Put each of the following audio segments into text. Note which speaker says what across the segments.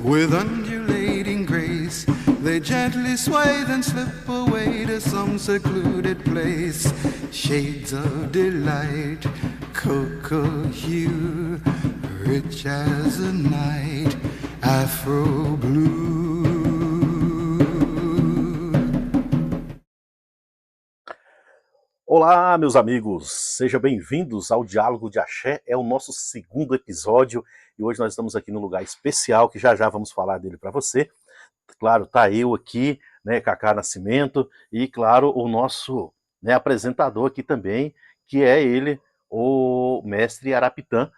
Speaker 1: with undulating grace. They gently sway, then slip away to some secluded place. Shades of delight, cocoa hue, rich as a night, Afro blue.
Speaker 2: Olá, meus amigos, sejam bem-vindos ao Diálogo de Axé, é o nosso segundo episódio e hoje nós estamos aqui num lugar especial que já vamos falar dele para você. Claro, tá eu aqui, né, Cacá Nascimento e, claro, o nosso, né, apresentador aqui também, que é ele, o mestre Arapitã,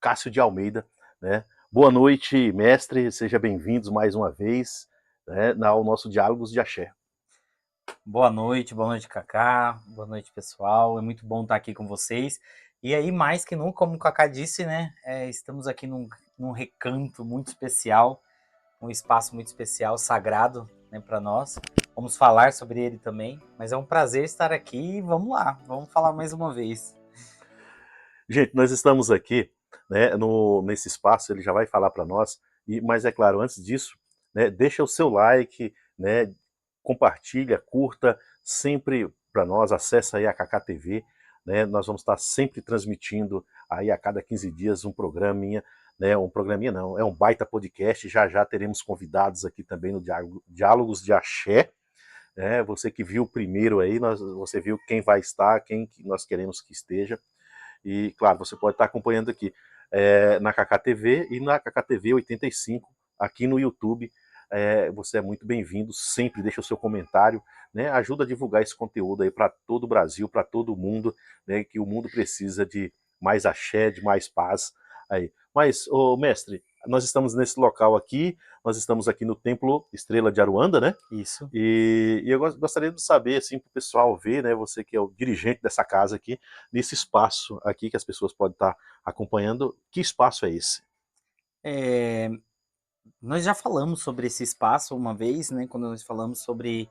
Speaker 2: Cássio de Almeida, né? Boa noite, mestre, seja bem-vindos mais uma vez, né, ao nosso Diálogos de Axé.
Speaker 3: Boa noite, Cacá, boa noite, pessoal, é muito bom estar aqui com vocês. E aí, mais que nunca, como o Cacá disse, né, estamos aqui num recanto muito especial, um espaço muito especial, sagrado, né, para nós. Vamos falar sobre ele também, mas é um prazer estar aqui e vamos lá, vamos falar mais uma vez.
Speaker 2: Gente, nós estamos aqui, né, nesse espaço, ele já vai falar para nós, mas é claro, antes disso, né, deixa o seu like, né, compartilha, curta, sempre para nós, acessa aí a Cacá TV, né, nós vamos estar sempre transmitindo aí a cada 15 dias um programinha, né, um programinha não, é um baita podcast, já teremos convidados aqui também no Diálogos de Axé, né, você que viu o primeiro aí, você viu quem vai estar, quem nós queremos que esteja, e, claro, você pode estar acompanhando aqui na Cacá TV e na Cacá TV 85, aqui no YouTube. Você é muito bem-vindo, sempre deixa o seu comentário, né? Ajuda a divulgar esse conteúdo aí para todo o Brasil, para todo o mundo, né? Que o mundo precisa de mais axé, de mais paz aí. Mas, mestre, nós estamos nesse local aqui, nós estamos aqui no Templo Estrela de Aruanda, né?
Speaker 3: Isso.
Speaker 2: E eu gostaria de saber, assim, para o pessoal ver, né? Você que é o dirigente dessa casa aqui, nesse espaço aqui que as pessoas podem estar acompanhando, que espaço é esse?
Speaker 3: Nós já falamos sobre esse espaço uma vez, né, quando nós falamos sobre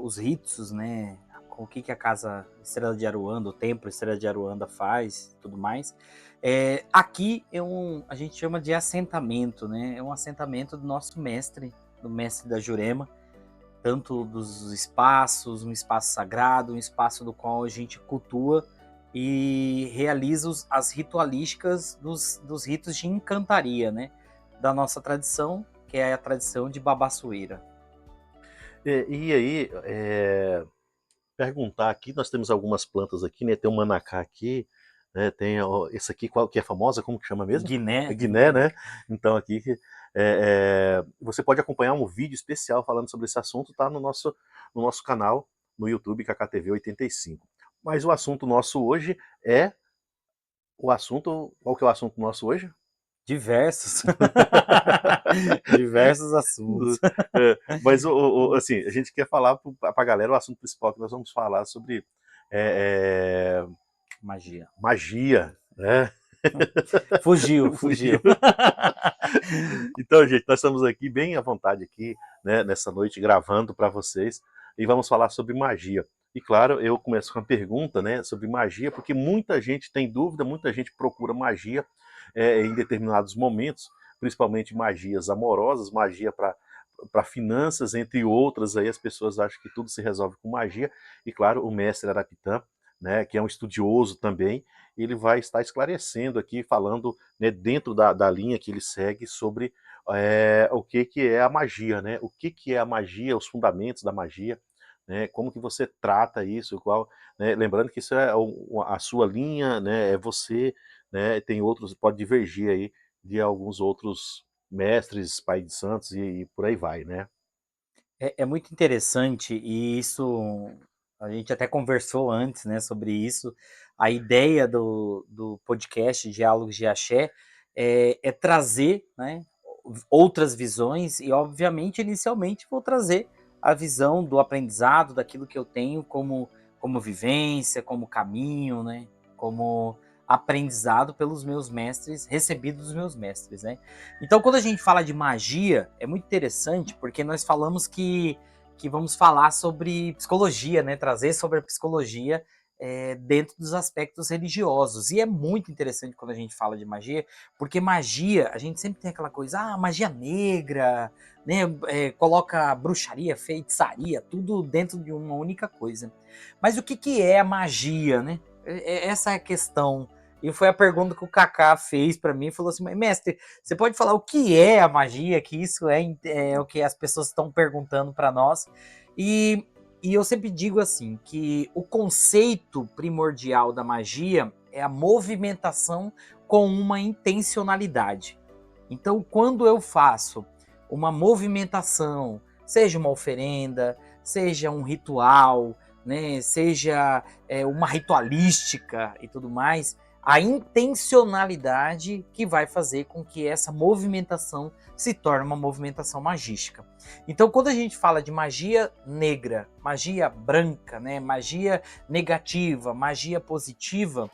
Speaker 3: os ritos, né, o que a Casa Estrela de Aruanda, o Templo Estrela de Aruanda faz, tudo mais. Aqui a gente chama de assentamento, né, é um assentamento do nosso mestre, do mestre da Jurema, tanto dos espaços, um espaço sagrado, um espaço do qual a gente cultua e realiza as ritualísticas dos ritos de encantaria, né? Da nossa tradição, que é a tradição de babassueira.
Speaker 2: E aí, perguntar aqui, nós temos algumas plantas aqui, né? Tem um manacá aqui, né? Tem esse aqui, qual que é famosa, como que chama mesmo?
Speaker 3: Guiné.
Speaker 2: Guiné, né? Então aqui, você pode acompanhar um vídeo especial falando sobre esse assunto, tá no nosso canal, no YouTube, KKTV 85. Mas o assunto nosso hoje é qual que é o assunto nosso hoje?
Speaker 3: Diversos. Diversos assuntos.
Speaker 2: Mas, assim, a gente quer falar para a galera o assunto principal que nós vamos falar sobre
Speaker 3: Magia,
Speaker 2: né?
Speaker 3: Fugiu.
Speaker 2: Então, gente, nós estamos aqui bem à vontade aqui, né, nessa noite gravando para vocês e vamos falar sobre magia. E claro, eu começo com uma pergunta, né, sobre magia, porque muita gente tem dúvida, muita gente procura magia em determinados momentos, principalmente magias amorosas, magia para finanças, entre outras, aí as pessoas acham que tudo se resolve com magia. E claro, o mestre Arapitã, né, que é um estudioso também, ele vai estar esclarecendo aqui, falando, né, dentro da linha que ele segue sobre o que é a magia, né? O que é a magia, os fundamentos da magia, né? Como que você trata isso, né? Lembrando que isso é a sua linha, né? É você, né? Tem outros, pode divergir aí de alguns outros mestres, pai de santos e por aí vai, né?
Speaker 3: É muito interessante e isso a gente até conversou antes, né, sobre isso. A ideia do podcast Diálogos de Axé é trazer, né, outras visões e, obviamente, inicialmente vou trazer a visão do aprendizado, daquilo que eu tenho como vivência, como caminho, né, como aprendizado pelos meus mestres, recebido dos meus mestres, né? Então, quando a gente fala de magia, é muito interessante porque nós falamos que vamos falar sobre psicologia, né? Trazer sobre a psicologia dentro dos aspectos religiosos. E é muito interessante quando a gente fala de magia, porque magia, a gente sempre tem aquela coisa, magia negra, né? Coloca bruxaria, feitiçaria, tudo dentro de uma única coisa. Mas o que é a magia, né? Essa é a questão. E foi a pergunta que o Kaká fez para mim, falou assim, mestre, você pode falar o que é a magia, que isso é o que as pessoas estão perguntando para nós. E eu sempre digo assim, que o conceito primordial da magia é a movimentação com uma intencionalidade. Então, quando eu faço uma movimentação, seja uma oferenda, seja um ritual, né, seja uma ritualística e tudo mais, a intencionalidade que vai fazer com que essa movimentação se torne uma movimentação magística. Então, quando a gente fala de magia negra, magia branca, né, magia negativa, magia positiva,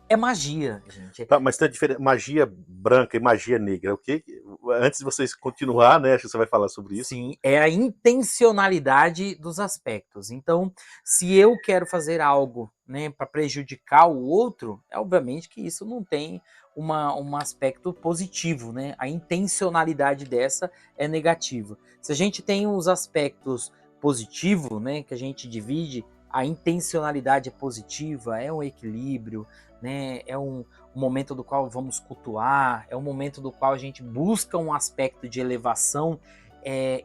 Speaker 3: é magia, gente.
Speaker 2: Tá, mas tem a diferença, magia branca e magia negra, o que? Antes de vocês continuar, né, acho que você vai falar sobre isso.
Speaker 3: Sim, é a intencionalidade dos aspectos. Então, se eu quero fazer algo, né, para prejudicar o outro, é obviamente que isso não tem um aspecto positivo, né? A intencionalidade dessa é negativa. Se a gente tem os aspectos positivos, né, que a gente divide, a intencionalidade é positiva, é um equilíbrio, né? É um momento do qual vamos cultuar, é um momento do qual a gente busca um aspecto de elevação.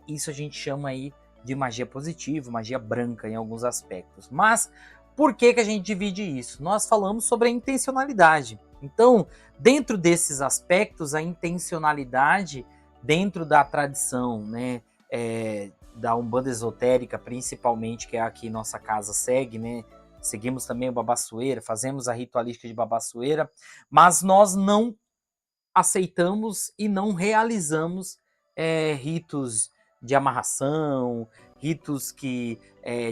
Speaker 3: Isso a gente chama aí de magia positiva, magia branca em alguns aspectos. Mas por que a gente divide isso? Nós falamos sobre a intencionalidade. Então, dentro desses aspectos, a intencionalidade dentro da tradição, né, da Umbanda esotérica, principalmente, que é a que nossa casa segue, né? Seguimos também o Babassueira, fazemos a ritualística de Babassueira, mas nós não aceitamos e não realizamos ritos de amarração, ritos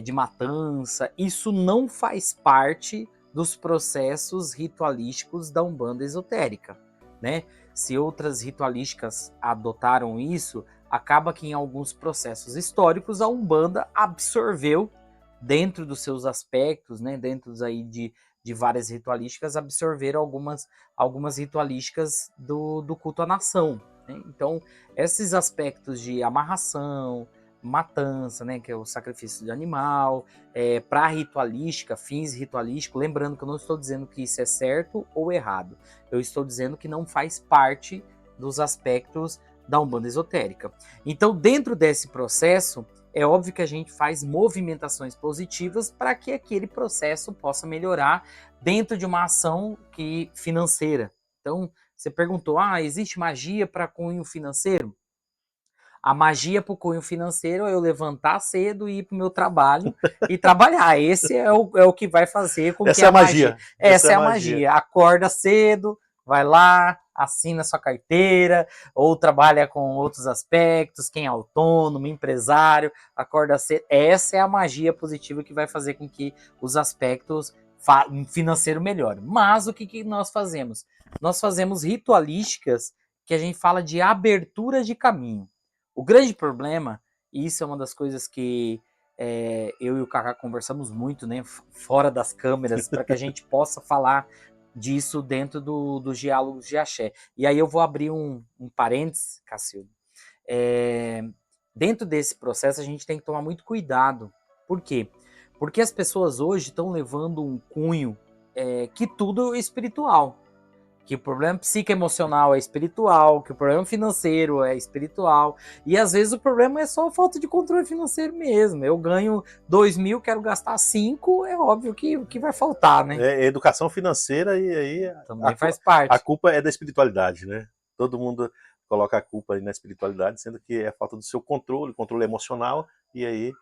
Speaker 3: de matança. Isso não faz parte dos processos ritualísticos da Umbanda esotérica, né? Se outras ritualísticas adotaram isso, acaba que em alguns processos históricos a Umbanda absorveu dentro dos seus aspectos, né? Dentro aí de várias ritualísticas, absorveram algumas ritualísticas do culto à nação, né? Então, esses aspectos de amarração, matança, né, que é o sacrifício de animal, para ritualística, fins ritualísticos, lembrando que eu não estou dizendo que isso é certo ou errado, eu estou dizendo que não faz parte dos aspectos da Umbanda esotérica. Então, dentro desse processo, é óbvio que a gente faz movimentações positivas para que aquele processo possa melhorar dentro de uma ação financeira. Então, você perguntou, existe magia para cunho financeiro? A magia para o cunho financeiro é eu levantar cedo e ir para o meu trabalho e trabalhar. Esse é o que vai fazer com que
Speaker 2: Essa é a magia.
Speaker 3: Essa é a magia. Acorda cedo, vai lá, assina sua carteira, ou trabalha com outros aspectos, quem é autônomo, empresário, acorda cedo. Essa é a magia positiva que vai fazer com que os aspectos financeiros melhorem. Mas o que nós fazemos? Nós fazemos ritualísticas que a gente fala de abertura de caminho. O grande problema, e isso é uma das coisas que eu e o Kaká conversamos muito, né, fora das câmeras, para que a gente possa falar disso dentro dos diálogos de axé. E aí eu vou abrir um parênteses, Cacildo. Dentro desse processo a gente tem que tomar muito cuidado. Por quê? Porque as pessoas hoje estão levando um cunho que tudo é espiritual. Que o problema psicoemocional é espiritual, que o problema financeiro é espiritual, e às vezes o problema é só a falta de controle financeiro mesmo. Eu ganho 2.000, quero gastar 5, é óbvio que vai faltar, né?
Speaker 2: É educação financeira e aí
Speaker 3: também faz parte.
Speaker 2: A culpa é da espiritualidade, né? Todo mundo coloca a culpa aí na espiritualidade, sendo que é a falta do seu controle emocional, e aí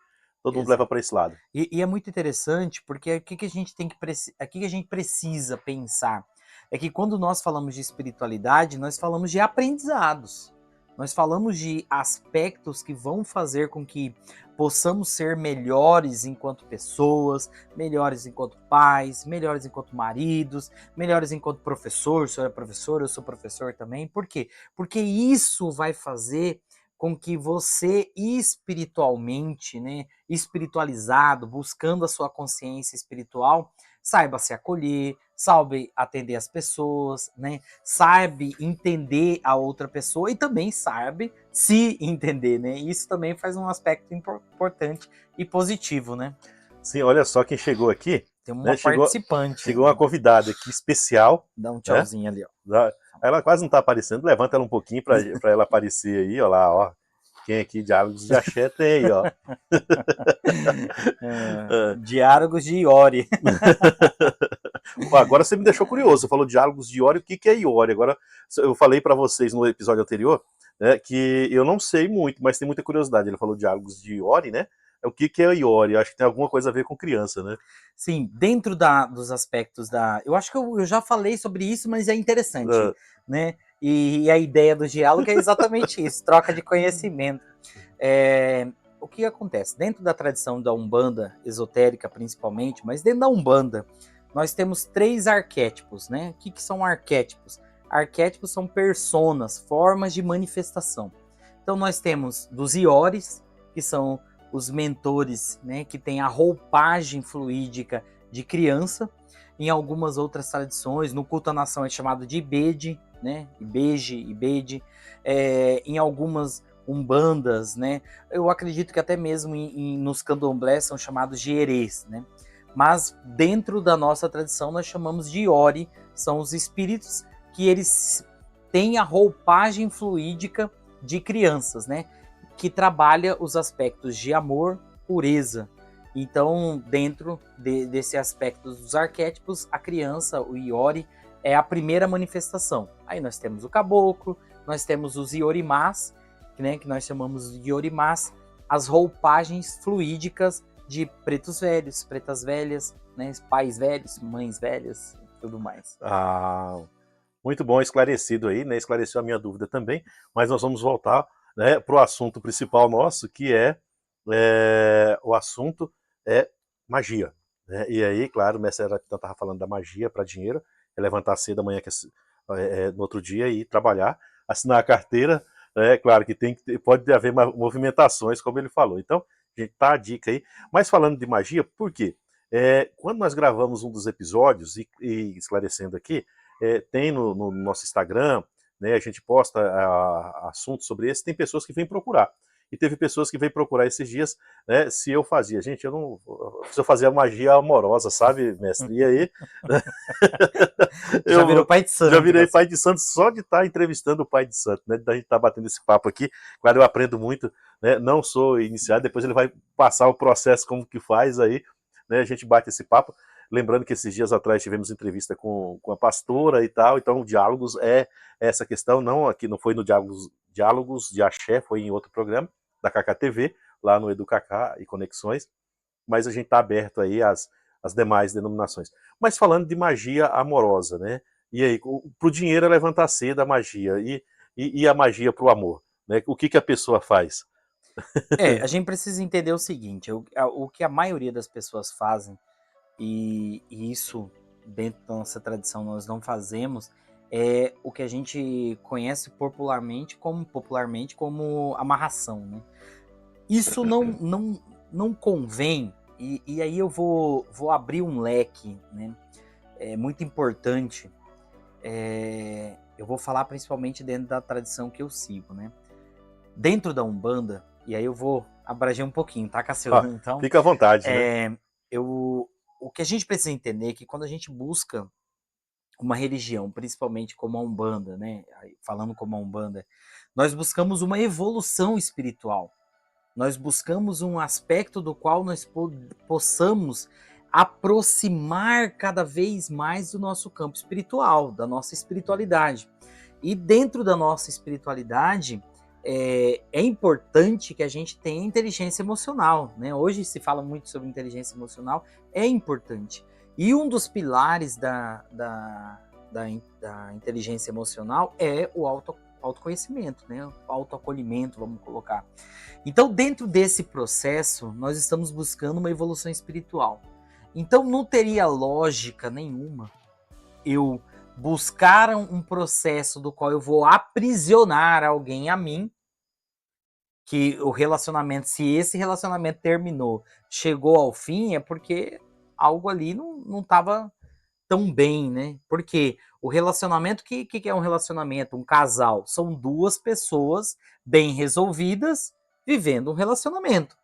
Speaker 2: todo mundo leva para esse lado.
Speaker 3: E é muito interessante, porque o que a gente precisa pensar? É que quando nós falamos de espiritualidade, nós falamos de aprendizados. Nós falamos de aspectos que vão fazer com que possamos ser melhores enquanto pessoas, melhores enquanto pais, melhores enquanto maridos, melhores enquanto professor. O senhor é professor, eu sou professor também. Por quê? Porque isso vai fazer com que você espiritualmente, né, espiritualizado, buscando a sua consciência espiritual, saiba se acolher, sabe atender as pessoas, né, sabe entender a outra pessoa e também sabe se entender, né? Isso também faz um aspecto importante e positivo, né?
Speaker 2: Sim, olha só quem chegou aqui,
Speaker 3: Tem uma
Speaker 2: né?
Speaker 3: participante
Speaker 2: Chegou
Speaker 3: aí,
Speaker 2: uma convidada aqui especial,
Speaker 3: dá um
Speaker 2: né?
Speaker 3: tchauzinho ali, ó.
Speaker 2: Ela quase não está aparecendo, levanta ela um pouquinho para ela aparecer aí, ó lá, ó. Quem aqui, Diálogos de Axé, tem aí, ó.
Speaker 3: Diálogos de Iori.
Speaker 2: Pô, agora você me deixou curioso, você falou Diálogos de Iori, o que é Iori? Agora, eu falei para vocês no episódio anterior, né, que eu não sei muito, mas tem muita curiosidade. Ele falou Diálogos de Iori, né? O que é Iori? Acho que tem alguma coisa a ver com criança, né?
Speaker 3: Sim, dentro dos aspectos da... Eu acho que eu já falei sobre isso, mas é interessante,
Speaker 2: Ah,
Speaker 3: né? E a ideia do diálogo é exatamente isso, troca de conhecimento. O que acontece? Dentro da tradição da Umbanda, esotérica principalmente, mas dentro da Umbanda, nós temos 3 arquétipos, né? O que são arquétipos? Arquétipos são personas, formas de manifestação. Então nós temos dos Ioris, que são os mentores, né, que têm a roupagem fluídica de criança. Em algumas outras tradições, no culto à nação é chamado de Ibede, né? Ibede. Em algumas umbandas, né? Eu acredito que até mesmo nos candomblés são chamados de erês, né? Mas dentro da nossa tradição nós chamamos de Iori, são os espíritos que eles têm a roupagem fluídica de crianças, né? Que trabalha os aspectos de amor, pureza. Então, dentro desse aspecto dos arquétipos, a criança, o Iori, é a primeira manifestação. Aí nós temos o caboclo, nós temos os Iorimás, né, que nós chamamos de Iorimás, as roupagens fluídicas de pretos velhos, pretas velhas, né, pais velhos, mães velhas e tudo mais.
Speaker 2: Muito bom, esclarecido aí, né? Esclareceu a minha dúvida também, mas nós vamos voltar, né, para o assunto principal nosso, que o assunto é magia. Né? E aí, claro, o mestre Arapitã estava falando da magia para dinheiro, é levantar cedo amanhã, no outro dia, e ir trabalhar, assinar a carteira, né? Claro que pode haver movimentações, como ele falou. Então, a gente tá a dica aí. Mas falando de magia, por quê? Quando nós gravamos um dos episódios, e esclarecendo aqui, tem no nosso Instagram, né, a gente posta assuntos sobre esse, tem pessoas que vêm procurar. E teve pessoas que veio procurar esses dias, né, se eu fazia. Gente, se eu fazia magia amorosa, sabe, mestre? E aí...
Speaker 3: Já virou pai de santo.
Speaker 2: Já virei pai de santo só de estar entrevistando o pai de santo, né? Da gente estar batendo esse papo aqui. Claro, eu aprendo muito, né? Não sou iniciado, depois ele vai passar o processo como que faz aí, né? A gente bate esse papo. Lembrando que esses dias atrás tivemos entrevista com a pastora e tal, então o Diálogos é essa questão, não aqui, não foi no Diálogos de Axé, foi em outro programa da KKTV, lá no EduCacá e Conexões, mas a gente está aberto aí às demais denominações. Mas falando de magia amorosa, né? E aí, pro dinheiro é levantar cedo a magia, e a magia pro amor, né? O que a pessoa faz?
Speaker 3: A gente precisa entender o seguinte, o que a maioria das pessoas fazem, e isso dentro da nossa tradição nós não fazemos, é o que a gente conhece popularmente como amarração, né? Isso não convém, e aí eu vou abrir um leque, né? É muito importante. Eu vou falar principalmente dentro da tradição que eu sigo, né? Dentro da Umbanda, e aí eu vou abranger um pouquinho, tá, Cassiano? Então,
Speaker 2: fica à vontade, né?
Speaker 3: o que a gente precisa entender é que quando a gente busca uma religião, principalmente como a Umbanda, né? Falando como a Umbanda, nós buscamos uma evolução espiritual. Nós buscamos um aspecto do qual nós possamos aproximar cada vez mais do nosso campo espiritual, da nossa espiritualidade. E dentro da nossa espiritualidade, é importante que a gente tenha inteligência emocional, né? Hoje se fala muito sobre inteligência emocional, é importante. E um dos pilares da inteligência emocional é o autoconhecimento, né? O autoacolhimento, vamos colocar. Então, dentro desse processo, nós estamos buscando uma evolução espiritual. Então, não teria lógica nenhuma eu buscar um processo do qual eu vou aprisionar alguém a mim que o relacionamento, se esse relacionamento terminou, chegou ao fim, é porque algo ali não estava tão bem, né? Porque o relacionamento, o que é um relacionamento? Um casal. São duas pessoas bem resolvidas vivendo um relacionamento.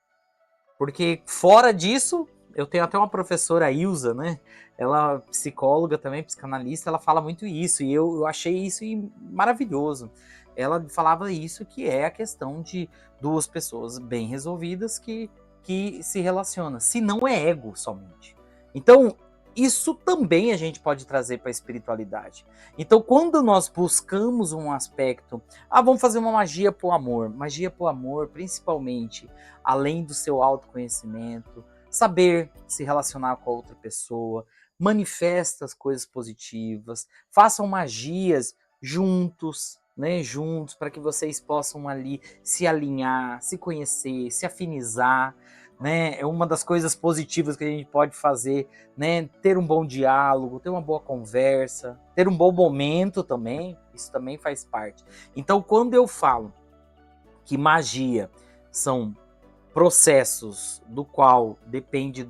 Speaker 3: Porque fora disso, eu tenho até uma professora, a Ilza, né? Ela é psicóloga também, psicanalista, ela fala muito isso, e eu achei isso maravilhoso. Ela falava isso, que é a questão de duas pessoas bem resolvidas que se relacionam. Se não é ego somente. Então, isso também a gente pode trazer para a espiritualidade. Então, quando nós buscamos um aspecto, vamos fazer uma magia pro amor, principalmente, além do seu autoconhecimento, saber se relacionar com a outra pessoa, manifesta as coisas positivas, façam magias juntos, né, juntos, para que vocês possam ali se alinhar, se conhecer, se afinizar, né? É uma das coisas positivas que a gente pode fazer, né? Ter um bom diálogo, ter uma boa conversa, ter um bom momento também, isso também faz parte. Então, quando eu falo que magia são processos do qual depende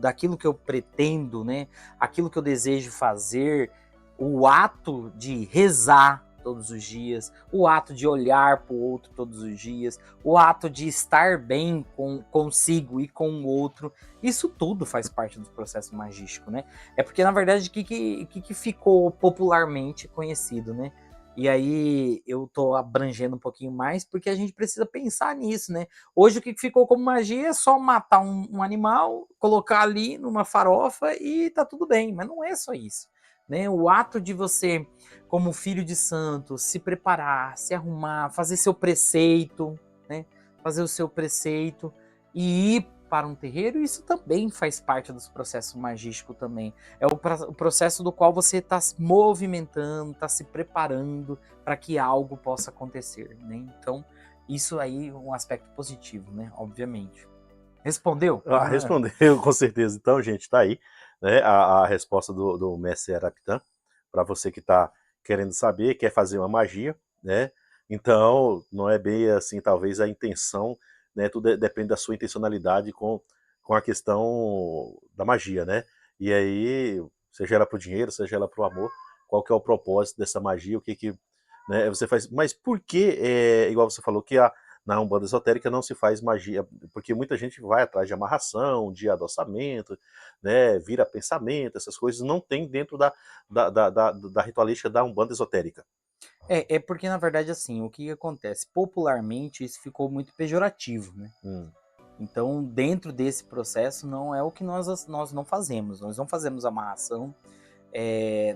Speaker 3: daquilo que eu pretendo, né? Aquilo que eu desejo fazer, o ato de rezar todos os dias, o ato de olhar para o outro todos os dias, o ato de estar bem consigo e com o outro, isso tudo faz parte do processo magístico, né? É porque, na verdade, o que ficou popularmente conhecido, né? E aí eu tô abrangendo um pouquinho mais, porque a gente precisa pensar nisso, né? Hoje o que ficou como magia é só matar um animal, colocar ali numa farofa e tá tudo bem, mas não é só isso. Né? O ato de você, como filho de santo, se preparar, se arrumar, fazer seu preceito, né? Fazer o seu preceito e ir para um terreiro, isso também faz parte dos processos magísticos também. É o processo do qual você está se movimentando, está se preparando para que algo possa acontecer. Né? Então, isso aí é um aspecto positivo, né? Obviamente. Respondeu?
Speaker 2: Respondeu, com certeza. Então, gente, tá aí, né, a resposta do mestre Arapitã, para você que está querendo saber, quer fazer uma magia, né? Então, não é bem assim, talvez a intenção, né? Tudo depende da sua intencionalidade com a questão da magia, né? E aí, seja ela para o dinheiro, seja ela para o amor, qual que é o propósito dessa magia, o que né, você faz. Mas por que, igual você falou, que na Umbanda esotérica não se faz magia, porque muita gente vai atrás de amarração, de adoçamento, né, vira pensamento, essas coisas não tem dentro da ritualística da Umbanda esotérica.
Speaker 3: É porque, na verdade, assim, o que acontece? Popularmente, isso ficou muito pejorativo, né? Então, dentro desse processo, não é o que nós não fazemos. Nós não fazemos amarração,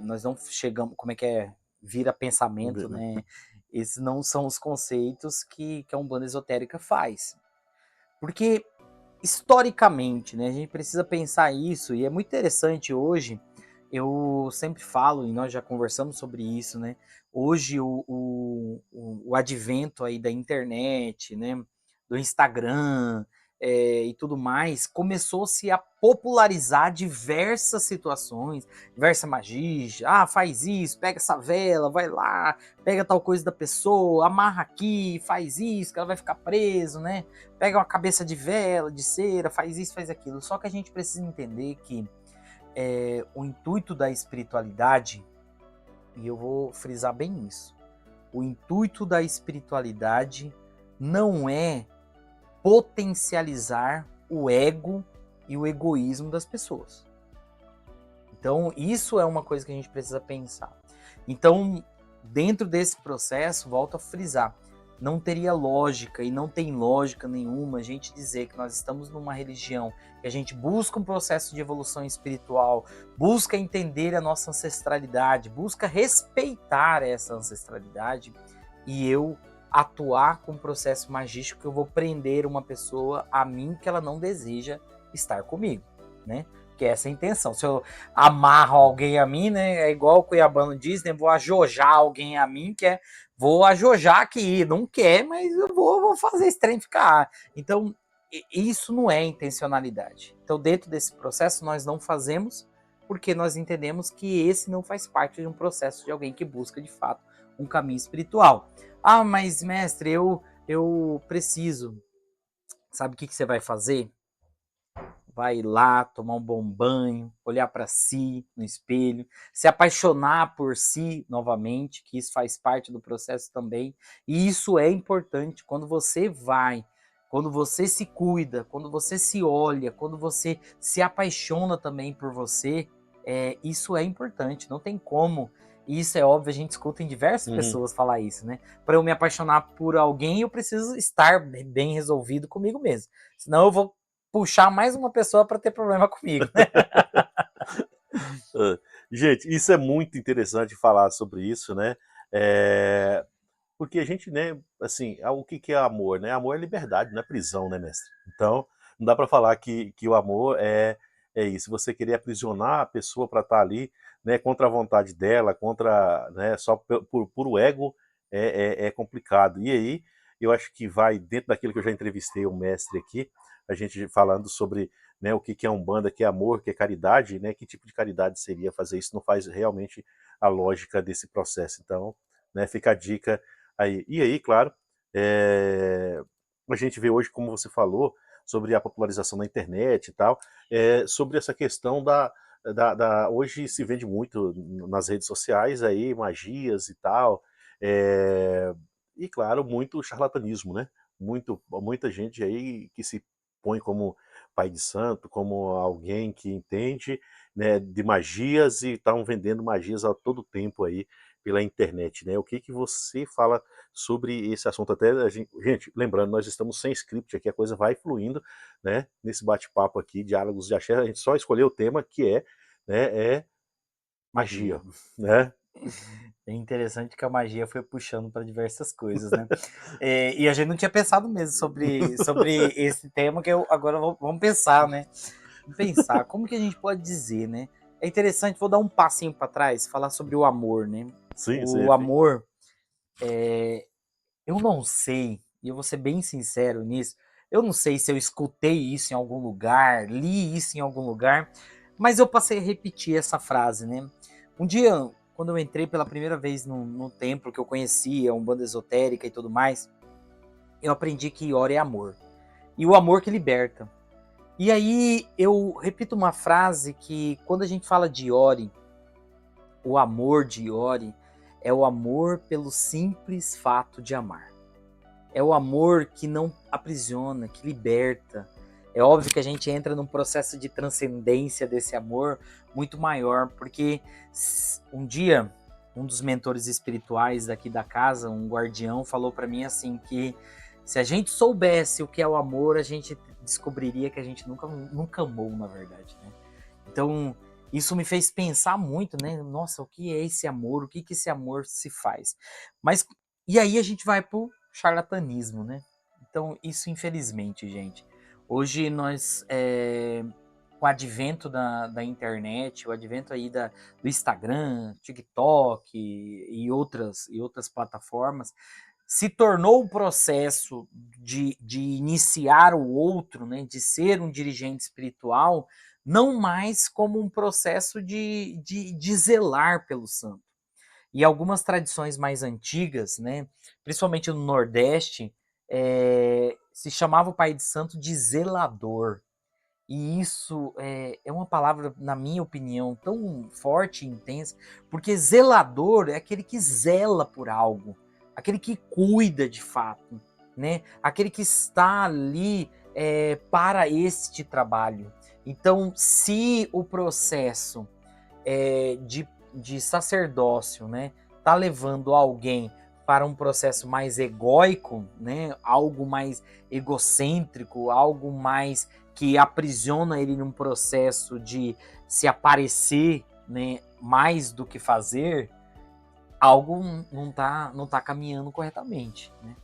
Speaker 3: nós não chegamos, como é que é? Vira pensamento, né? Esses não são os conceitos que a Umbanda esotérica faz. Porque, historicamente, né, a gente precisa pensar isso, e é muito interessante hoje, eu sempre falo, e nós já conversamos sobre isso, né? Hoje o advento aí da internet, né? Do Instagram, e tudo mais, começou-se a popularizar diversas situações, diversas magias. Faz isso, pega essa vela, vai lá, pega tal coisa da pessoa, amarra aqui, faz isso, que ela vai ficar preso, né? Pega uma cabeça de vela, de cera, faz isso, faz aquilo. Só que a gente precisa entender que o intuito da espiritualidade, e eu vou frisar bem isso, o intuito da espiritualidade não é potencializar o ego e o egoísmo das pessoas. Então, isso é uma coisa que a gente precisa pensar. Então, dentro desse processo, volto a frisar, não teria lógica, e não tem lógica nenhuma, a gente dizer que nós estamos numa religião, que a gente busca um processo de evolução espiritual, busca entender a nossa ancestralidade, busca respeitar essa ancestralidade, e eu atuar com um processo magístico que eu vou prender uma pessoa a mim que ela não deseja estar comigo, né? Que é essa a intenção. Se eu amarro alguém a mim, né? É igual o Cuiabano diz, né? Vou ajojar alguém a mim, vou ajojar aqui. Não quer, mas eu vou fazer esse trem ficar. Então, isso não é intencionalidade. Então, dentro desse processo, nós não fazemos porque nós entendemos que esse não faz parte de um processo de alguém que busca, de fato, um caminho espiritual. Mas, mestre, eu eu preciso. Sabe o que você vai fazer? Vai lá tomar um bom banho, olhar para si no espelho, se apaixonar por si novamente, que isso faz parte do processo também. E isso é importante quando você vai, quando você se cuida, quando você se olha, quando você se apaixona também por você, isso é importante, não tem como. E isso é óbvio, a gente escuta em diversas
Speaker 2: Uhum.
Speaker 3: pessoas falar isso, né? Para eu me apaixonar por alguém, eu preciso estar bem resolvido comigo mesmo. Senão eu vou puxar mais uma pessoa para ter problema comigo, né?
Speaker 2: Gente, isso é muito interessante falar sobre isso, né? É, porque a gente, né, assim, o que que é amor, né? Amor é liberdade, não é prisão, né, mestre? Então, não dá para falar que o amor é isso. Você querer aprisionar a pessoa para estar ali, né, contra a vontade dela, contra, né, só por puro ego, é complicado. E aí, eu acho que vai dentro daquilo que eu já entrevistei o mestre aqui, a gente falando sobre, né, o que que é umbanda, que é amor, que é caridade, né? Que tipo de caridade seria fazer isso? Não faz realmente a lógica desse processo. Então, né, fica a dica aí. E aí, claro, é, a gente vê hoje, como você falou, sobre a popularização da internet e tal, sobre essa questão hoje se vende muito nas redes sociais aí, magias e tal, é, e claro, muito charlatanismo, né? Muita gente aí que se põe como pai de santo, como alguém que entende, né, de magias e estão vendendo magias a todo tempo aí pela internet, né? O que que você fala sobre esse assunto? Até gente, lembrando, nós estamos sem script aqui, a coisa vai fluindo, né? Nesse bate-papo aqui, diálogos de axé, a gente só escolheu o tema que é
Speaker 3: Magia.
Speaker 2: magia, né?
Speaker 3: É interessante que a magia foi puxando para diversas coisas, né? E a gente não tinha pensado mesmo sobre esse tema, que eu, agora vamos pensar, né? Vamos pensar, como que a gente pode dizer, né? É interessante, vou dar um passinho para trás, falar sobre o amor, né?
Speaker 2: Sim, sim,
Speaker 3: O amor, eu não sei, e eu vou ser bem sincero nisso, eu não sei se eu escutei isso em algum lugar, li isso em algum lugar, mas eu passei a repetir essa frase, né? Um dia, quando eu entrei pela primeira vez no templo que eu conhecia, Umbanda esotérica e tudo mais, eu aprendi que Iora é amor. E o amor que liberta. E aí eu repito uma frase que quando a gente fala de Iori, o amor de Iori é o amor pelo simples fato de amar. É o amor que não aprisiona, que liberta. É óbvio que a gente entra num processo de transcendência desse amor muito maior, porque um dia um dos mentores espirituais daqui da casa, um guardião, falou para mim assim que se a gente soubesse o que é o amor, a gente descobriria que a gente nunca amou, na verdade, né? Então, isso me fez pensar muito, né? Nossa, o que é esse amor? O que que esse amor se faz? Mas, e aí a gente vai pro charlatanismo, né? Então, isso infelizmente, gente. Hoje nós, com o advento da internet, o advento aí do Instagram, TikTok e outras plataformas, se tornou o processo de iniciar o outro, né, de ser um dirigente espiritual, não mais como um processo de zelar pelo santo. E algumas tradições mais antigas, né, principalmente no Nordeste, se chamava o pai de santo de zelador. E isso é uma palavra, na minha opinião, tão forte e intensa, porque zelador é aquele que zela por algo, aquele que cuida de fato, né? Aquele que está ali para este trabalho. Então, se o processo de sacerdócio, né, tá levando alguém para um processo mais egóico, né, algo mais egocêntrico, algo mais que aprisiona ele num processo de se aparecer, né, mais do que fazer, algo não tá caminhando corretamente, né?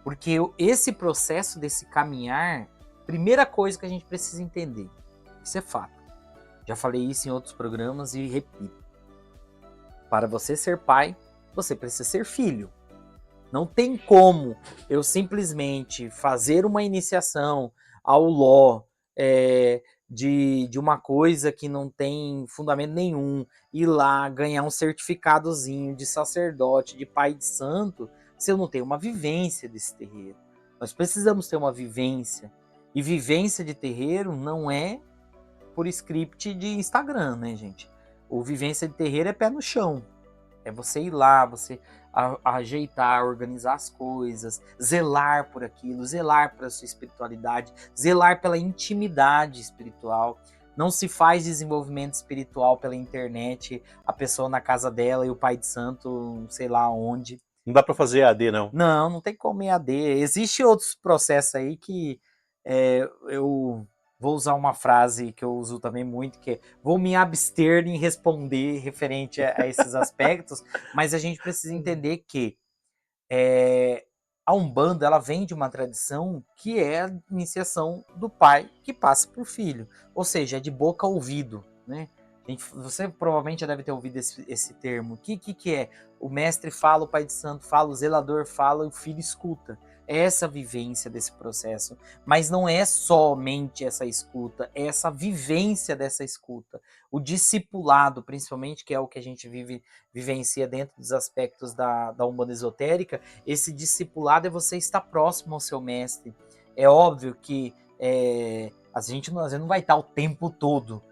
Speaker 3: Porque esse processo desse caminhar, primeira coisa que a gente precisa entender, isso é fato. Já falei isso em outros programas e repito. Para você ser pai, você precisa ser filho. Não tem como eu simplesmente fazer uma iniciação ao ló de uma coisa que não tem fundamento nenhum, ir lá ganhar um certificadozinho de sacerdote, de pai de santo, se eu não tenho uma vivência desse terreiro. Nós precisamos ter uma vivência. E vivência de terreiro não é por script de Instagram, né, gente? O vivência de terreiro é pé no chão. É você ir lá, você ajeitar, organizar as coisas, zelar por aquilo, zelar pela sua espiritualidade, zelar pela intimidade espiritual. Não se faz desenvolvimento espiritual pela internet, a pessoa na casa dela e o pai de santo, sei lá onde.
Speaker 2: Não dá para fazer AD, não.
Speaker 3: Não, não tem como EAD. Existem outros processos aí que eu vou usar uma frase que eu uso também muito, que é vou me abster em responder referente a esses aspectos, mas a gente precisa entender que a Umbanda ela vem de uma tradição que é a iniciação do pai que passa para o filho, ou seja, é de boca a ouvido, né? Você provavelmente já deve ter ouvido esse termo. O que é? O mestre fala, o pai de santo fala, o zelador fala e o filho escuta. É essa vivência desse processo. Mas não é somente essa escuta, é essa vivência dessa escuta. O discipulado, principalmente, que é o que a gente vivencia dentro dos aspectos da Umbanda esotérica, esse discipulado é você estar próximo ao seu mestre. É óbvio que a gente não vai estar o tempo todo,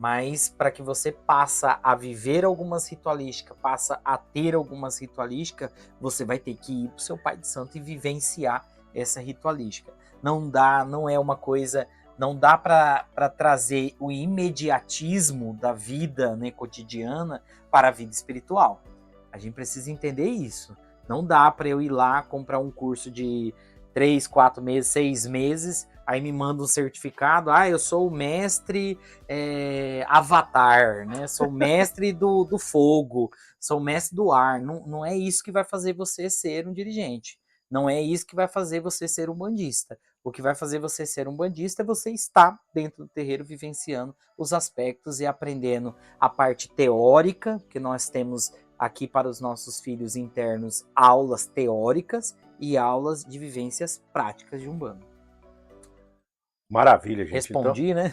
Speaker 3: mas para que você passa a viver algumas ritualísticas, passa a ter algumas ritualísticas, você vai ter que ir para o seu pai de santo e vivenciar essa ritualística. Não é uma coisa, não dá para trazer o imediatismo da vida, né, cotidiana para a vida espiritual. A gente precisa entender isso. Não dá para eu ir lá comprar um curso de 3, 4 meses, 6 meses, aí me manda um certificado, eu sou o mestre avatar, né? Sou o mestre do fogo, sou o mestre do ar. Não é isso que vai fazer você ser um dirigente. Não é isso que vai fazer você ser um bandista. O que vai fazer você ser um bandista é você estar dentro do terreiro vivenciando os aspectos e aprendendo a parte teórica, que nós temos aqui para os nossos filhos internos aulas teóricas e aulas de vivências práticas de Umbanda.
Speaker 2: Maravilha, gente.
Speaker 3: Respondi,
Speaker 2: então,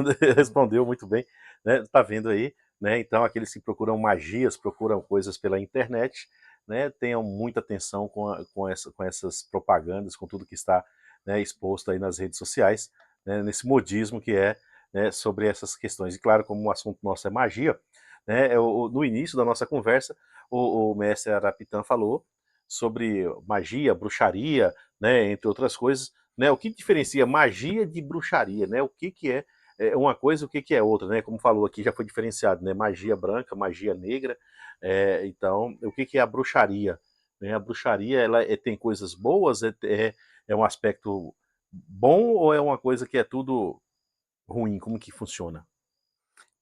Speaker 3: né?
Speaker 2: Respondeu muito bem, né? Tá vendo aí, né? Então, aqueles que procuram magias, procuram coisas pela internet, né? Tenham muita atenção com essas propagandas, com tudo que está, né, exposto aí nas redes sociais, né? Nesse modismo que é, né, sobre essas questões. E claro, como o assunto nosso é magia, né? No início da nossa conversa, o mestre Arapitan falou sobre magia, bruxaria, né? Entre outras coisas. Né, o que diferencia magia de bruxaria, né? O que é uma coisa, o que é outra, né? Como falou aqui, já foi diferenciado, né? Magia branca, magia negra. Então, o que é a bruxaria? Né? A bruxaria, ela tem coisas boas, é um aspecto bom ou é uma coisa que é tudo ruim? Como que funciona?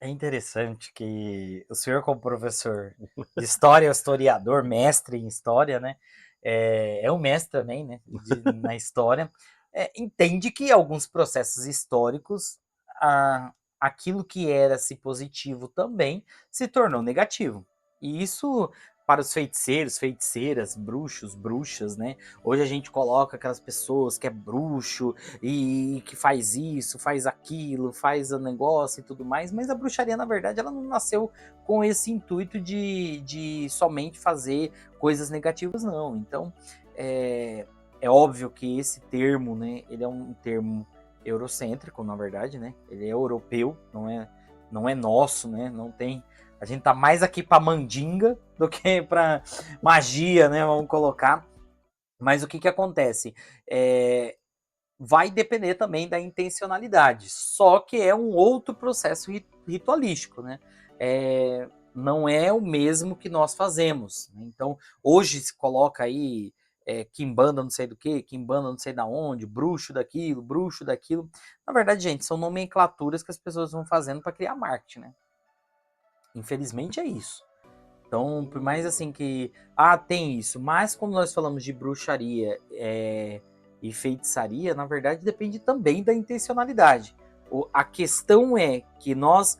Speaker 3: É interessante que o senhor, como professor de história, historiador, mestre em história, né? É um mestre também, né? Na história. Entende que alguns processos históricos, aquilo que era-se positivo também se tornou negativo. E isso para os feiticeiros, feiticeiras, bruxos, bruxas, né? Hoje a gente coloca aquelas pessoas que é bruxo e que faz isso, faz aquilo, faz o negócio e tudo mais, mas a bruxaria, na verdade, ela não nasceu com esse intuito de somente fazer coisas negativas, não. Então, é óbvio que esse termo, né, ele é um termo eurocêntrico, na verdade, né? Ele é europeu, não é nosso, né? Não tem, a gente tá mais aqui para mandinga do que para magia, né? Vamos colocar. Mas o que acontece? Vai depender também da intencionalidade. Só que é um outro processo ritualístico, né? Não é o mesmo que nós fazemos. Né? Então, hoje se coloca aí quimbanda não sei do que, quimbanda não sei da onde, bruxo daquilo. Na verdade, gente, são nomenclaturas que as pessoas vão fazendo para criar marketing, né? Infelizmente é isso. Então, por mais assim que tem isso, mas quando nós falamos de bruxaria e feitiçaria, na verdade depende também da intencionalidade. A questão é que nós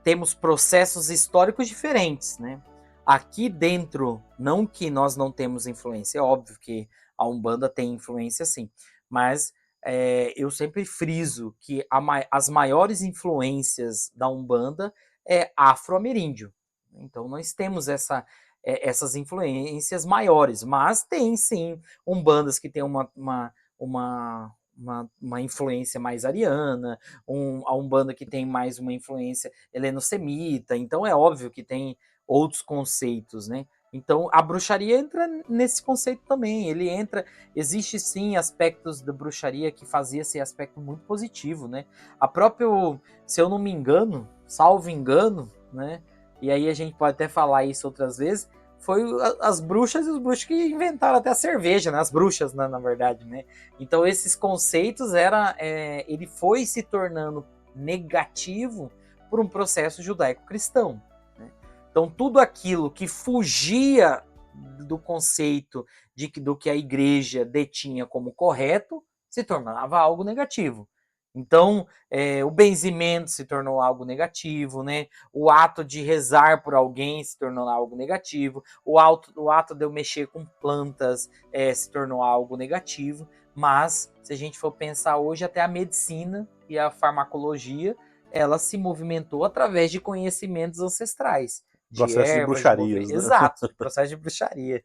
Speaker 3: temos processos históricos diferentes, né? Aqui dentro, não que nós não temos influência, é óbvio que a Umbanda tem influência sim, mas eu sempre friso que as maiores influências da Umbanda é afro-ameríndio. Então nós temos essas influências maiores, mas tem sim umbandas que tem uma influência mais ariana, a Umbanda que tem mais uma influência helenosemita, então é óbvio que tem outros conceitos, né? Então a bruxaria entra nesse conceito também, existe sim aspectos da bruxaria que fazia esse aspecto muito positivo, né? A próprio, se eu não me engano, salvo engano, né? E aí a gente pode até falar isso outras vezes, foi as bruxas e os bruxos que inventaram até a cerveja, né? As bruxas, na verdade, né? Então esses conceitos ele foi se tornando negativo por um processo judaico-cristão, né? Então tudo aquilo que fugia do conceito do que a igreja detinha como correto se tornava algo negativo. Então, o benzimento se tornou algo negativo, né? O ato de rezar por alguém se tornou algo negativo, o ato de eu mexer com plantas se tornou algo negativo, mas se a gente for pensar hoje, até a medicina e a farmacologia, ela se movimentou através de conhecimentos ancestrais, de
Speaker 2: Processo de
Speaker 3: ervas,
Speaker 2: bruxarias, né?
Speaker 3: exato, de processo de bruxaria.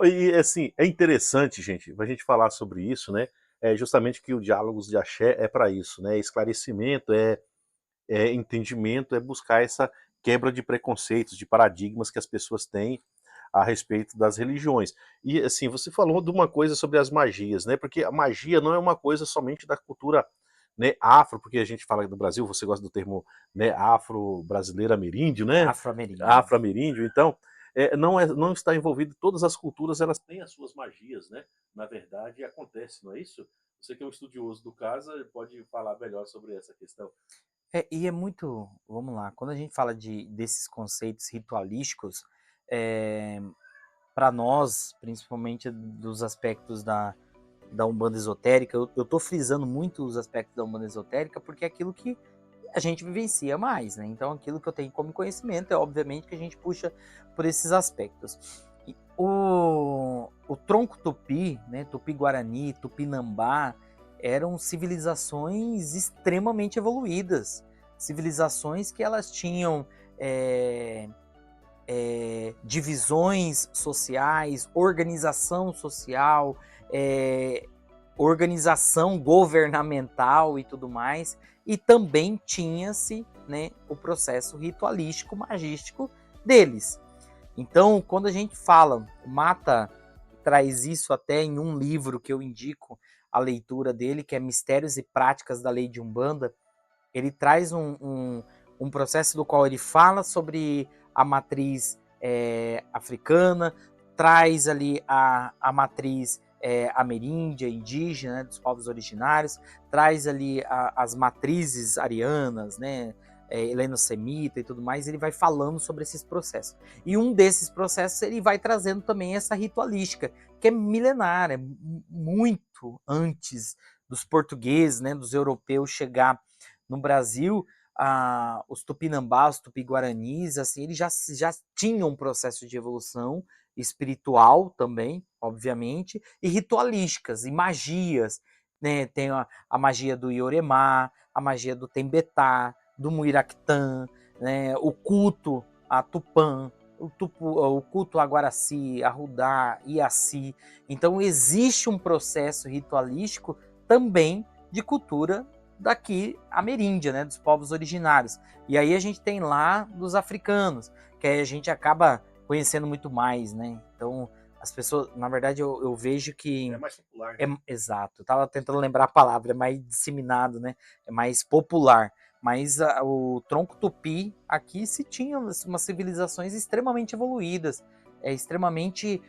Speaker 2: E assim, é interessante, gente, a gente falar sobre isso, né? É justamente que o Diálogos de Axé é para isso, né? Esclarecimento, é entendimento, é buscar essa quebra de preconceitos, de paradigmas que as pessoas têm a respeito das religiões. E assim, você falou de uma coisa sobre as magias, né? Porque a magia não é uma coisa somente da cultura, né, afro, porque a gente fala do Brasil, você gosta do termo, né, afro-brasileiro ameríndio, né?
Speaker 3: Afro-ameríndio.
Speaker 2: Afro-ameríndio, então não está envolvido, todas as culturas elas têm as suas magias, né? Na verdade, acontece, não é isso? Você que é um estudioso do caso, pode falar melhor sobre essa questão.
Speaker 3: E é muito, vamos lá, quando a gente fala desses conceitos ritualísticos, para nós, principalmente dos aspectos da Umbanda esotérica, eu tô frisando muito os aspectos da Umbanda esotérica porque é aquilo que a gente vivencia mais, né? Então aquilo que eu tenho como conhecimento é obviamente que a gente puxa por esses aspectos. E o tronco tupi, né, tupi-guarani, tupinambá, eram civilizações extremamente evoluídas, civilizações que elas tinham divisões sociais, organização social, organização governamental e tudo mais, e também tinha-se, né, o processo ritualístico, magístico deles. Então, quando a gente fala, o Mata traz isso até em um livro que eu indico a leitura dele, que é Mistérios e Práticas da Lei de Umbanda. Ele traz um processo do qual ele fala sobre a matriz africana, traz ali a matriz ameríndia, indígena, né, dos povos originários, traz ali as matrizes arianas, né, helenosemita e tudo mais, ele vai falando sobre esses processos. E um desses processos ele vai trazendo também essa ritualística, que é milenar, é muito antes dos portugueses, né, dos europeus chegar no Brasil. Os tupinambás, os tupi-guaranis, assim, eles já tinham um processo de evolução espiritual também, obviamente, e ritualísticas, e magias, né? Tem a magia do Ioremá, a magia do Tembetá, do Muiractã, né? O culto a Tupã, o culto a Guaraci, a Rudá, Iaci. Então existe um processo ritualístico também de cultura daqui ameríndia, né, dos povos originários. E aí a gente tem lá dos africanos, que aí a gente acaba conhecendo muito mais, né? Então, as pessoas, na verdade, eu vejo que
Speaker 2: É mais popular.
Speaker 3: exato. Eu tava tentando lembrar a palavra, é mais disseminado, né? É mais popular. Mas o tronco tupi aqui se tinha umas civilizações extremamente evoluídas, extremamente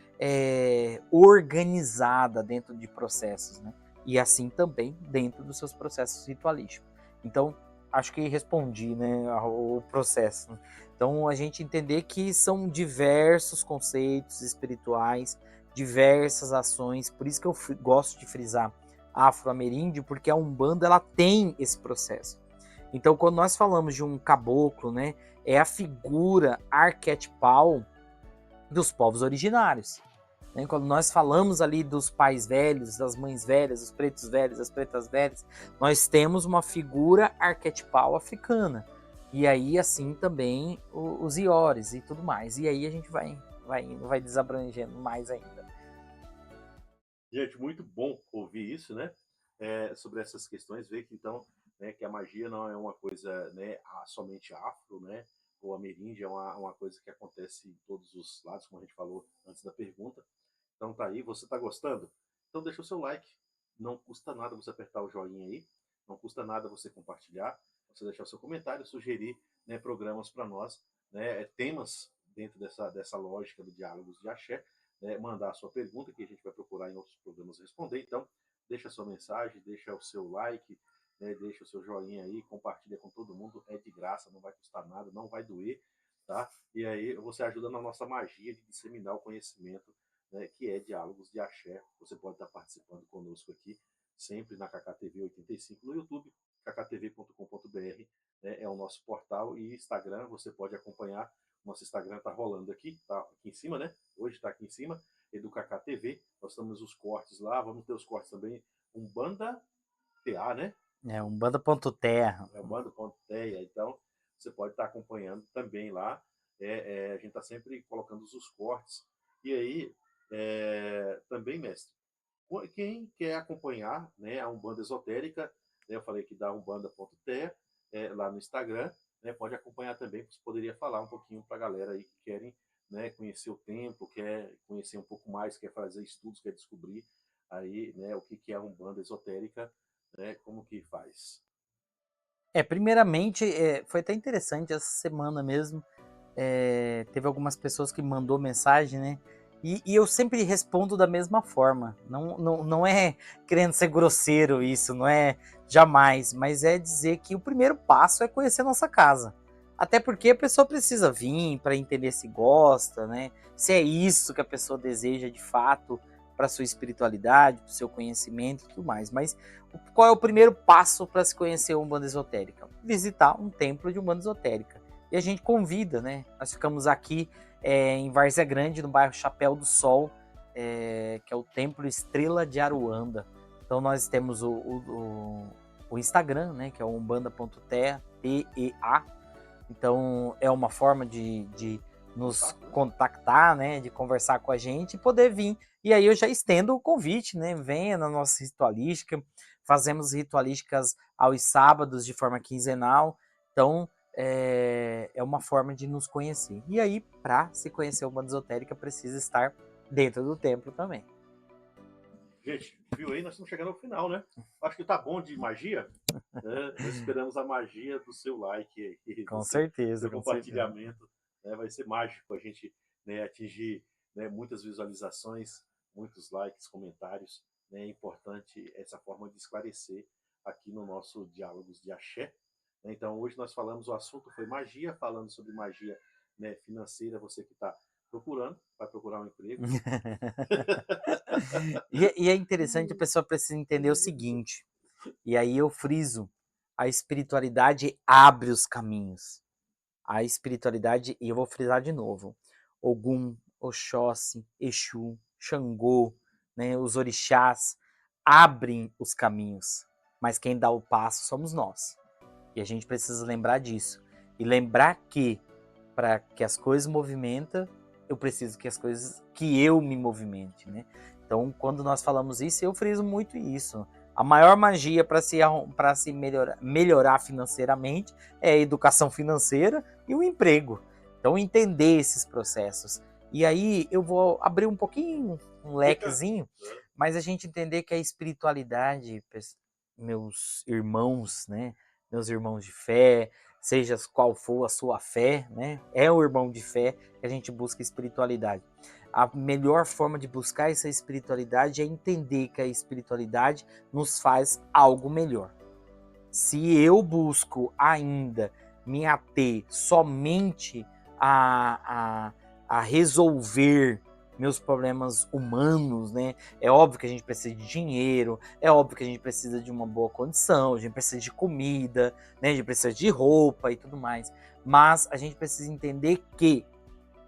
Speaker 3: organizada dentro de processos, né? E assim também dentro dos seus processos ritualísticos. Então, acho que respondi, né, o processo. Então, a gente entender que são diversos conceitos espirituais, diversas ações, por isso que eu gosto de frisar afro-ameríndio, porque a Umbanda ela tem esse processo. Então, quando nós falamos de um caboclo, né, é a figura arquetipal dos povos originários. Né? Quando nós falamos ali dos pais velhos, das mães velhas, dos pretos velhos, das pretas velhas, nós temos uma figura arquetipal africana. E aí, assim, também os iores e tudo mais. E aí a gente vai desabrangendo mais ainda.
Speaker 2: Gente, muito bom ouvir isso, né? Sobre essas questões, ver que então, né, que a magia não é uma coisa, né, somente afro, né? Ou ameríndia, é uma coisa que acontece em todos os lados, como a gente falou antes da pergunta. Então tá aí, você tá gostando? Então deixa o seu like. Não custa nada você apertar o joinha aí, não custa nada você compartilhar, você deixar o seu comentário, sugerir, né, programas para nós, né, temas dentro dessa lógica do Diálogos de Axé, né, mandar a sua pergunta que a gente vai procurar em outros programas responder. Então, deixa a sua mensagem, deixa o seu like, né, deixa o seu joinha aí, compartilha com todo mundo, é de graça, não vai custar nada, não vai doer, tá? E aí você ajuda na nossa magia de disseminar o conhecimento, né, que é Diálogos de Axé. Você pode estar participando conosco aqui, sempre na KKTV 85 no YouTube, kktv.com.br, né, é o nosso portal, e Instagram, você pode acompanhar. Nosso Instagram está rolando aqui, tá aqui em cima, né? Hoje está aqui em cima, Educacá TV. Nós temos os cortes lá, vamos ter os cortes também. Umbanda TA, né?
Speaker 3: É Umbanda.terra.
Speaker 2: É Umbanda.tea. Então, você pode estar acompanhando também lá. A gente está sempre colocando os cortes. E aí, também, mestre, quem quer acompanhar, né, a Umbanda Esotérica, né, eu falei que dá umbanda.te, lá no Instagram, né, pode acompanhar também, você poderia falar um pouquinho para a galera aí que querem, né, conhecer o templo, quer conhecer um pouco mais, quer fazer estudos, quer descobrir aí, né, o que é a Umbanda Esotérica, né, como que faz.
Speaker 3: Primeiramente, foi até interessante essa semana mesmo. Teve algumas pessoas que mandou mensagem, né? E eu sempre respondo da mesma forma. Não é querendo ser grosseiro isso, não é jamais, mas é dizer que o primeiro passo é conhecer a nossa casa. Até porque a pessoa precisa vir para entender se gosta, né? Se é isso que a pessoa deseja de fato para sua espiritualidade, para o seu conhecimento e tudo mais. Mas qual é o primeiro passo para se conhecer uma Umbanda Esotérica? Visitar um templo de Umbanda Esotérica. E a gente convida, né? Nós ficamos aqui em Várzea Grande, no bairro Chapéu do Sol, que é o Templo Estrela de Aruanda. Então nós temos o Instagram, né? Que é o umbanda.tea, TEA. Então é uma forma de nos contactar, né? De conversar com a gente e poder vir. E aí eu já estendo o convite, né? Venha na nossa ritualística. Fazemos ritualísticas aos sábados de forma quinzenal. Então é uma forma de nos conhecer. E aí, para se conhecer uma esotérica, precisa estar dentro do templo também.
Speaker 2: Gente, viu aí? Nós estamos chegando ao final, né? Acho que tá bom de magia. Né? Nós esperamos a magia do seu like aí,
Speaker 3: Com certeza.
Speaker 2: do compartilhamento. Né? Vai ser mágico a gente, né, atingir, né, muitas visualizações, muitos likes, comentários. Né? É importante essa forma de esclarecer aqui no nosso Diálogos de Axé. Então, hoje nós falamos, o assunto foi magia, falando sobre magia, né, financeira. Você que está procurando, vai procurar um emprego.
Speaker 3: E é interessante, a pessoa precisa entender o seguinte, e aí eu friso, a espiritualidade abre os caminhos. A espiritualidade, e eu vou frisar de novo, Ogum, Oxóssi, Exu, Xangô, né, os orixás abrem os caminhos, mas quem dá o passo somos nós. E a gente precisa lembrar disso. E lembrar que, para que as coisas movimentem, eu preciso que eu me movimente, né? Então, quando nós falamos isso, eu friso muito isso. A maior magia para se melhorar financeiramente é a educação financeira e o emprego. Então, entender esses processos. E aí, eu vou abrir um pouquinho, um lequezinho, mas a gente entender que a espiritualidade, meus irmãos, né? Meus irmãos de fé, seja qual for a sua fé, né? É o irmão de fé que a gente busca espiritualidade. A melhor forma de buscar essa espiritualidade é entender que a espiritualidade nos faz algo melhor. Se eu busco ainda me ater somente a resolver meus problemas humanos, né? É óbvio que a gente precisa de dinheiro, é óbvio que a gente precisa de uma boa condição, a gente precisa de comida, né? A gente precisa de roupa e tudo mais. Mas a gente precisa entender que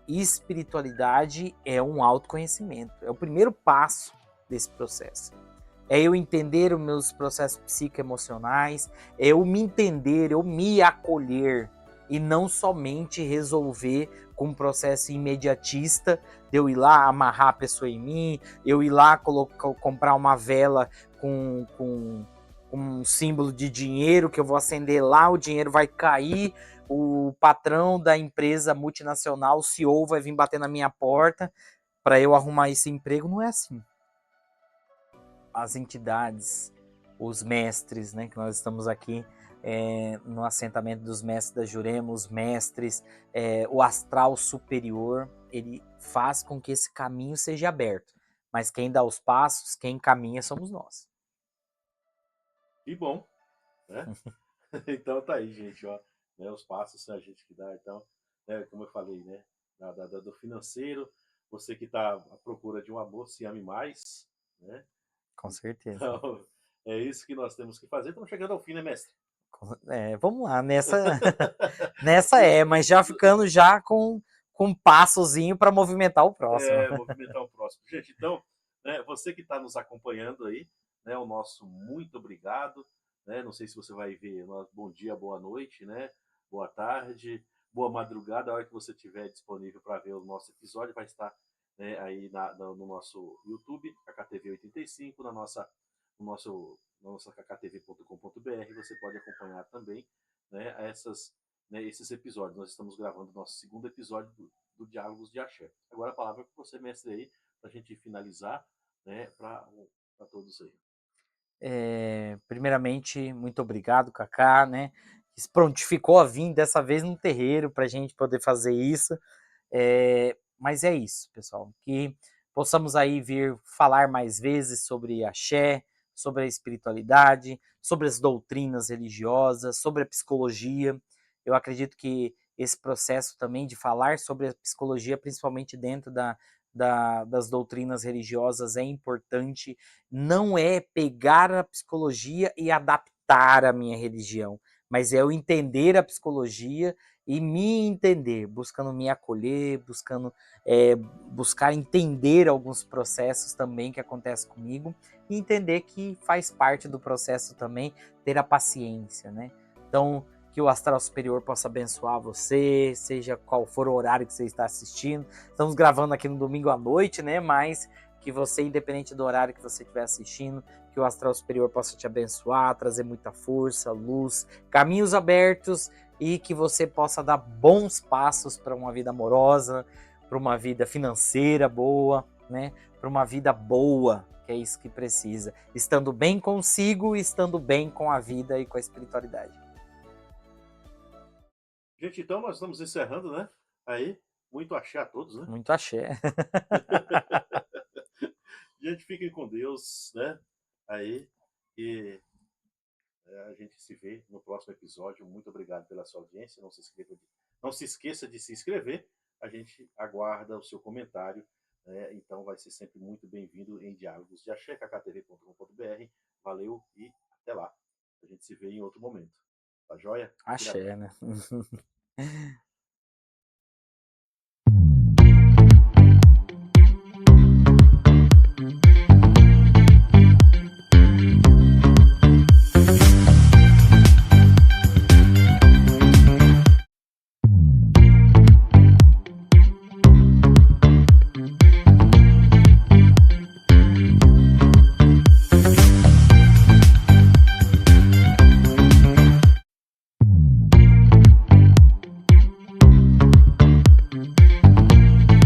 Speaker 3: espiritualidade é um autoconhecimento, é o primeiro passo desse processo. É eu entender os meus processos psicoemocionais, é eu me entender, eu me acolher e não somente resolver com um processo imediatista, de eu ir lá amarrar a pessoa em mim, eu ir lá comprar uma vela com um símbolo de dinheiro que eu vou acender lá, o dinheiro vai cair, o patrão da empresa multinacional, o CEO, vai vir bater na minha porta para eu arrumar esse emprego. Não é assim. As entidades, os mestres, né, que nós estamos aqui no assentamento dos mestres da Jurema, os mestres, o astral superior, ele faz com que esse caminho seja aberto. Mas quem dá os passos, quem caminha somos nós.
Speaker 2: Que bom, né? Então tá aí, gente, ó, né, os passos a gente que dá, então, né, como eu falei, né, do financeiro, você que está à procura de um amor, se ame mais, né?
Speaker 3: Com certeza.
Speaker 2: Então, é isso que nós temos que fazer. Estamos chegando ao fim, né, mestre?
Speaker 3: Vamos lá, nessa mas já ficando já com um passozinho para movimentar o próximo.
Speaker 2: Movimentar o próximo. Gente, então, né, você que está nos acompanhando aí, né, o nosso muito obrigado. Né, não sei se você vai ver bom dia, boa noite, né, boa tarde, boa madrugada, a hora que você estiver disponível para ver o nosso episódio, vai estar, né, aí no nosso YouTube, KKTV 85, na nossa kkTV.com.br, você pode acompanhar também, né, esses episódios. Nós estamos gravando o nosso segundo episódio do Diálogos de Axé. Agora a palavra é com você, mestre, aí, para a gente finalizar, né, para todos aí.
Speaker 3: Primeiramente, muito obrigado, Kaká, né? Que prontificou a vir dessa vez no terreiro para a gente poder fazer isso. Mas é isso, pessoal. Que possamos aí vir falar mais vezes sobre axé, sobre a espiritualidade, sobre as doutrinas religiosas, sobre a psicologia. Eu acredito que esse processo também de falar sobre a psicologia, principalmente dentro das doutrinas religiosas, é importante. Não é pegar a psicologia e adaptar a minha religião, mas é eu entender a psicologia e me entender, buscando me acolher, buscar entender alguns processos também que acontecem comigo e entender que faz parte do processo também ter a paciência, né? Então, que o astral superior possa abençoar você, seja qual for o horário que você está assistindo. Estamos gravando aqui no domingo à noite, né? Mas que você, independente do horário que você estiver assistindo, que o astral superior possa te abençoar, trazer muita força, luz, caminhos abertos e que você possa dar bons passos para uma vida amorosa, para uma vida financeira boa, né? Para uma vida boa, que é isso que precisa. Estando bem consigo e estando bem com a vida e com a espiritualidade.
Speaker 2: Gente, então nós estamos encerrando, né? Aí, muito axé a todos, né?
Speaker 3: Muito axé.
Speaker 2: Gente, fiquem com Deus, né? Aí, e a gente se vê no próximo episódio. Muito obrigado pela sua audiência. Não se esqueça de se inscrever. A gente aguarda o seu comentário. Né? Então vai ser sempre muito bem-vindo em Diálogos de Axé, kkTV.com.br. Valeu e até lá. A gente se vê em outro momento. Tá joia?
Speaker 3: Axé, né?